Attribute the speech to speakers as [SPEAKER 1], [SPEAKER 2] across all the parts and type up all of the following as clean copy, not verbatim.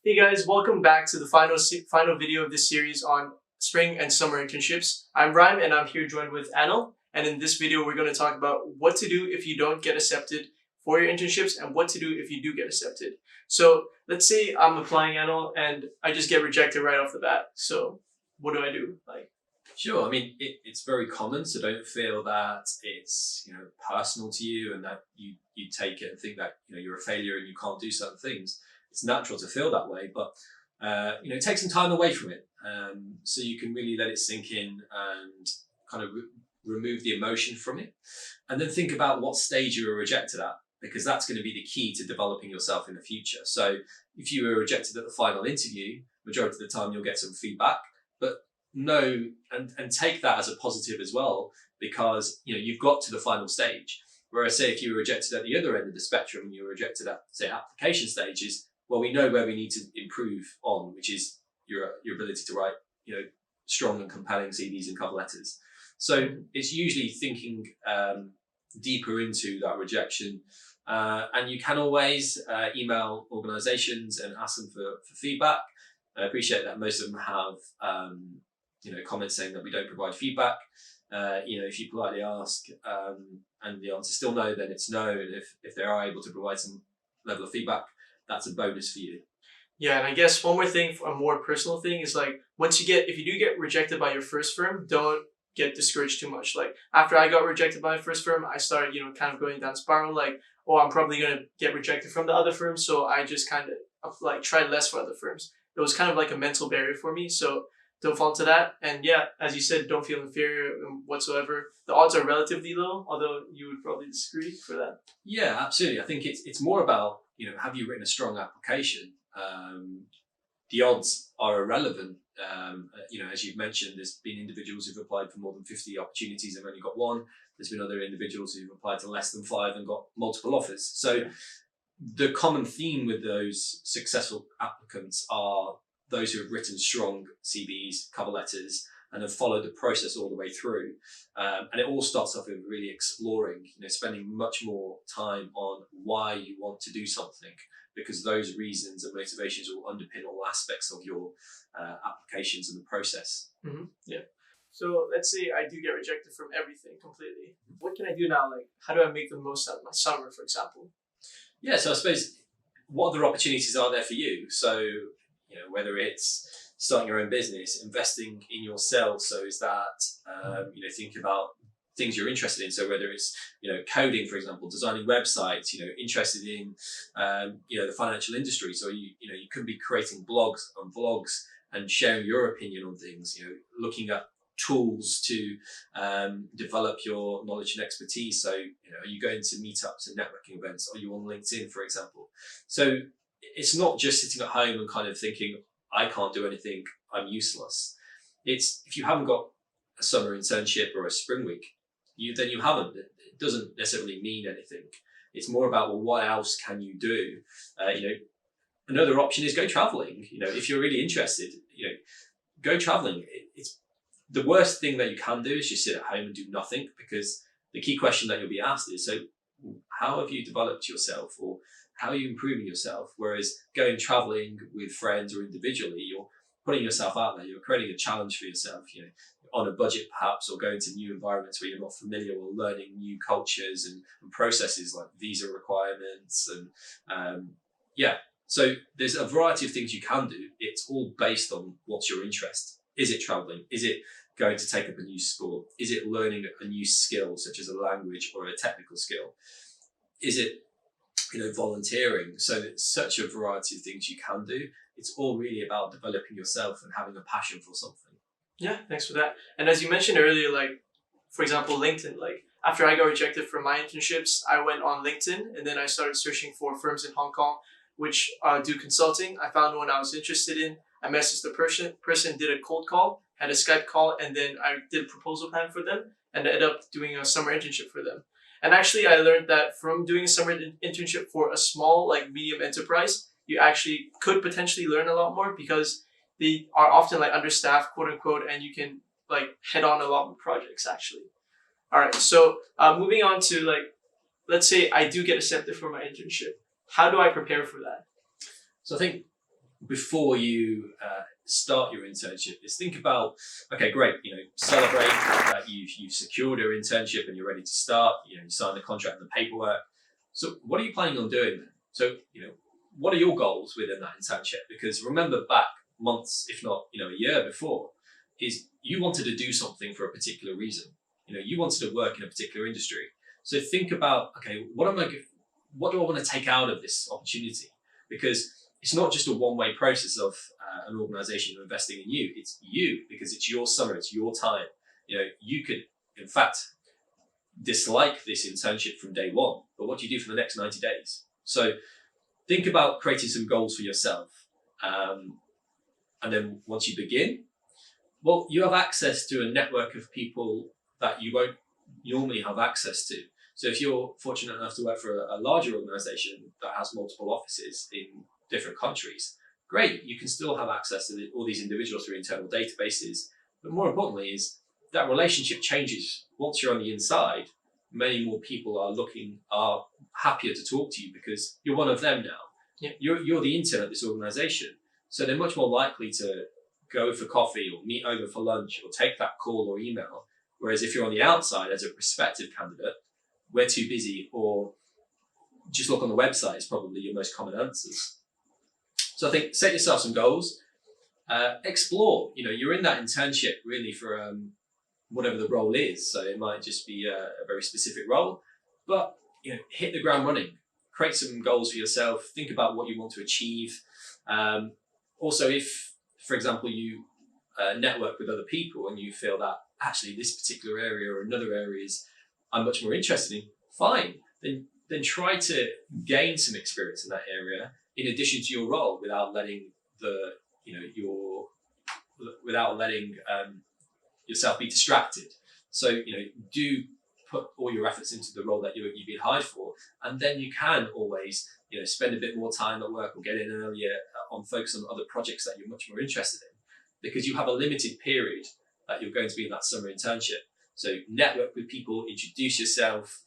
[SPEAKER 1] Hey guys, welcome back to the final video of this series on spring and summer internships. I'm Ryan and I'm here joined with Anil. And in this video, we're going to talk about what to do if you don't get accepted for your internships and what to do if you do get accepted. So let's say I'm applying, Anil, and I just get rejected right off the bat. So what do I do?
[SPEAKER 2] Sure. I mean, it's very common, so don't feel that it's personal to you and that you take it and think that you're a failure and you can't do certain things. It's natural to feel that way, but take some time away from it, so you can really let it sink in and kind of remove the emotion from it, and then think about what stage you were rejected at, because that's going to be the key to developing yourself in the future. So if you were rejected at the final interview, majority of the time you'll get some feedback, but know and take that as a positive as well, because you've got to the final stage. Whereas say if you were rejected at the other end of the spectrum and you were rejected at say application stages, well, we know where we need to improve on, which is your ability to write strong and compelling CVs and cover letters. So it's usually thinking deeper into that rejection, and you can always email organizations and ask them for feedback. I appreciate that most of them have comments saying that we don't provide feedback. If you politely ask and the answer is still no, then it's no. And if they are able to provide some level of feedback, that's a bonus for you.
[SPEAKER 1] Yeah, and I guess one more thing, a more personal thing, is if you do get rejected by your first firm, don't get discouraged too much. After I got rejected by my first firm, I started kind of going down a spiral. I'm probably gonna get rejected from the other firm, so I just kind of tried less for other firms. It was kind of like a mental barrier for me, so don't fall into that. And yeah, as you said, don't feel inferior whatsoever. The odds are relatively low, although you would probably disagree for that.
[SPEAKER 2] Yeah, absolutely. I think it's more about, have you written a strong application? The odds are irrelevant. As you've mentioned, there's been individuals who've applied for more than 50 opportunities and only got one. There's been other individuals who've applied to less than 5 and got multiple offers. So the common theme with those successful applicants are those who have written strong CVs, cover letters, and have followed the process all the way through. And it all starts off with really exploring, spending much more time on why you want to do something, because those reasons and motivations will underpin all aspects of your applications and the process.
[SPEAKER 1] Mm-hmm. Yeah. So let's say I do get rejected from everything completely. What can I do now? How do I make the most out of my summer, for example?
[SPEAKER 2] Yeah, so I suppose what other opportunities are there for you? So, whether it's starting your own business, investing in yourself, so is that, think about things you're interested in. So whether it's, coding, for example, designing websites, interested in, the financial industry. So, you could be creating blogs and vlogs and sharing your opinion on things, looking at tools to develop your knowledge and expertise. So, are you going to meetups and networking events? Are you on LinkedIn, for example? So it's not just sitting at home and kind of thinking, I can't do anything, I'm useless. It's if you haven't got a summer internship or a spring week, then you haven't. It doesn't necessarily mean anything. It's more about, well, what else can you do? Another option is go traveling. If you're really interested, go traveling. It's the worst thing that you can do is just sit at home and do nothing, because the key question that you'll be asked is, so how have you developed yourself, or how are you improving yourself? Whereas going traveling with friends or individually, you're putting yourself out there, you're creating a challenge for yourself, on a budget perhaps, or going to new environments where you're not familiar, or learning new cultures and processes like visa requirements. And so there's a variety of things you can do. It's all based on what's your interest. Is it traveling? Is it going to take up a new sport? Is it learning a new skill, such as a language or a technical skill? Is it volunteering? So it's such a variety of things you can do. It's all really about developing yourself and having a passion for something.
[SPEAKER 1] Yeah, thanks for that. And as you mentioned earlier, for example, LinkedIn, after I got rejected from my internships, I went on LinkedIn and then I started searching for firms in Hong Kong which do consulting. I found one I was interested in. I messaged the person, did a cold call, had a Skype call, and then I did a proposal plan for them and ended up doing a summer internship for them. And actually, I learned that from doing a summer internship for a small, medium enterprise, you actually could potentially learn a lot more, because they are often understaffed, quote unquote, and you can head on a lot more projects actually. All right, so moving on to let's say I do get accepted for my internship. How do I prepare for that?
[SPEAKER 2] So I think before you start your internship is think about, okay, great, celebrate that you've secured your internship and you're ready to start. You sign the contract and the paperwork. So what are you planning on doing then? So what are your goals within that internship? Because remember back months, if not a year before, is you wanted to do something for a particular reason. You wanted to work in a particular industry. So think about, okay, what do I want to take out of this opportunity? Because it's not just a one-way process of an organization investing in you. It's you, because it's your summer, it's your time. You could, in fact, dislike this internship from day one, but what do you do for the next 90 days? So think about creating some goals for yourself. And then once you begin, well, you have access to a network of people that you won't normally have access to. So if you're fortunate enough to work for a larger organization that has multiple offices in different countries, great, you can still have access to all these individuals through internal databases. But more importantly is that relationship changes. Once you're on the inside, many more people are happier to talk to you because you're one of them now.
[SPEAKER 1] Yeah.
[SPEAKER 2] You're the intern at this organization. So they're much more likely to go for coffee or meet over for lunch or take that call or email. Whereas if you're on the outside as a prospective candidate, we're too busy, or just look on the website is probably your most common answers. So I think set yourself some goals, explore. You're in that internship really for whatever the role is. So it might just be a very specific role, but hit the ground running. Create some goals for yourself. Think about what you want to achieve. Also, if, for example, you network with other people and you feel that actually this particular area or another area I'm much more interested in, fine. Then try to gain some experience in that area in addition to your role, without letting yourself be distracted. So do put all your efforts into the role that you've been hired for, and then you can always spend a bit more time at work or get in earlier on focus on other projects that you're much more interested in, because you have a limited period that you're going to be in that summer internship. So network with people, introduce yourself,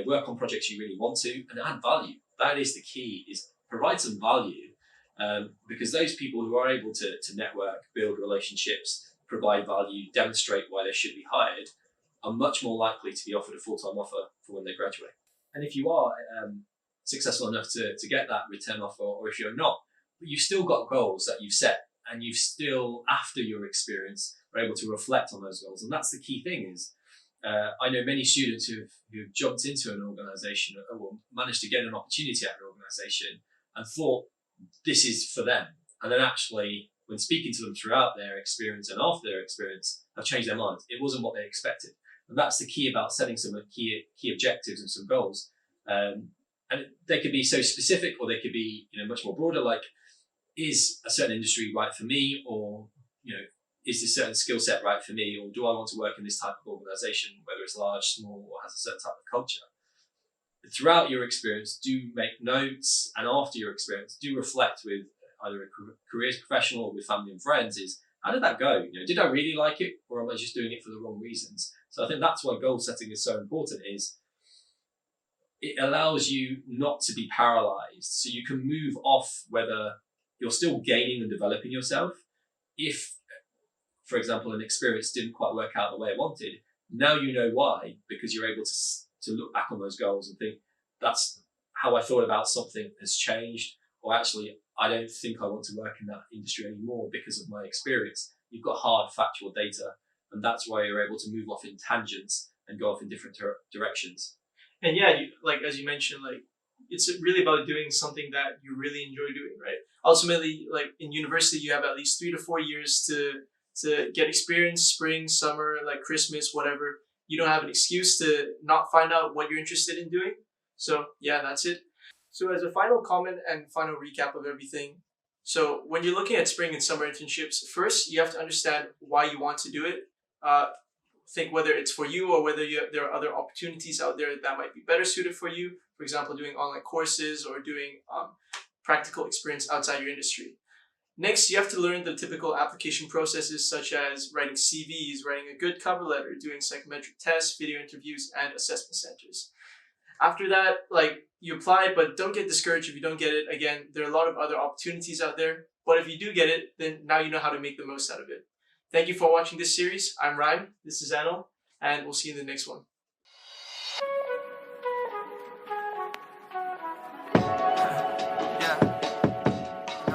[SPEAKER 2] work on projects you really want to, and add value. That is the key, is provide some value, because those people who are able to network, build relationships, provide value, demonstrate why they should be hired, are much more likely to be offered a full-time offer for when they graduate. And if you are successful enough to get that return offer, or if you're not, but you've still got goals that you've set, and you've still, after your experience, are able to reflect on those goals. And that's the key thing is, I know many students who've jumped into an organisation or managed to get an opportunity at an organisation and thought this is for them. And then actually, when speaking to them throughout their experience and after their experience, have changed their minds. It wasn't what they expected. And that's the key about setting some key objectives and some goals. And they could be so specific, or they could be much more broader, like, is a certain industry right for me, or is this certain skill set right for me, or do I want to work in this type of organisation, whether it's large, small, or has a certain type of culture. Throughout your experience, do make notes, and after your experience, do reflect with either a careers professional or with family and friends, is how did that go? Did I really like it, or am I just doing it for the wrong reasons? So I think that's why goal setting is so important, is it allows you not to be paralyzed. So you can move off whether you're still gaining and developing yourself. If, for example, an experience didn't quite work out the way I wanted, now you know why, because you're able to look back on those goals and think, that's how I thought about something has changed, or actually, I don't think I want to work in that industry anymore because of my experience. You've got hard factual data, and that's why you're able to move off in tangents and go off in different directions.
[SPEAKER 1] And yeah, as you mentioned, it's really about doing something that you really enjoy doing, right? Ultimately, in university, you have at least 3 to 4 years to get experience, spring, summer, Christmas, whatever. You don't have an excuse to not find out what you're interested in doing. So yeah, that's it. So as a final comment and final recap of everything, so when you're looking at spring and summer internships, first you have to understand why you want to do it. Think whether it's for you, or whether there are other opportunities out there that might be better suited for you. For example, doing online courses or doing practical experience outside your industry. Next, you have to learn the typical application processes, such as writing CVs, writing a good cover letter, doing psychometric tests, video interviews, and assessment centers. After that, like, you apply, but don't get discouraged if you don't get it. Again, there are a lot of other opportunities out there. But if you do get it, then now you know how to make the most out of it. Thank you for watching this series. I'm Ryan. This is Anil, and we'll see you in the next one.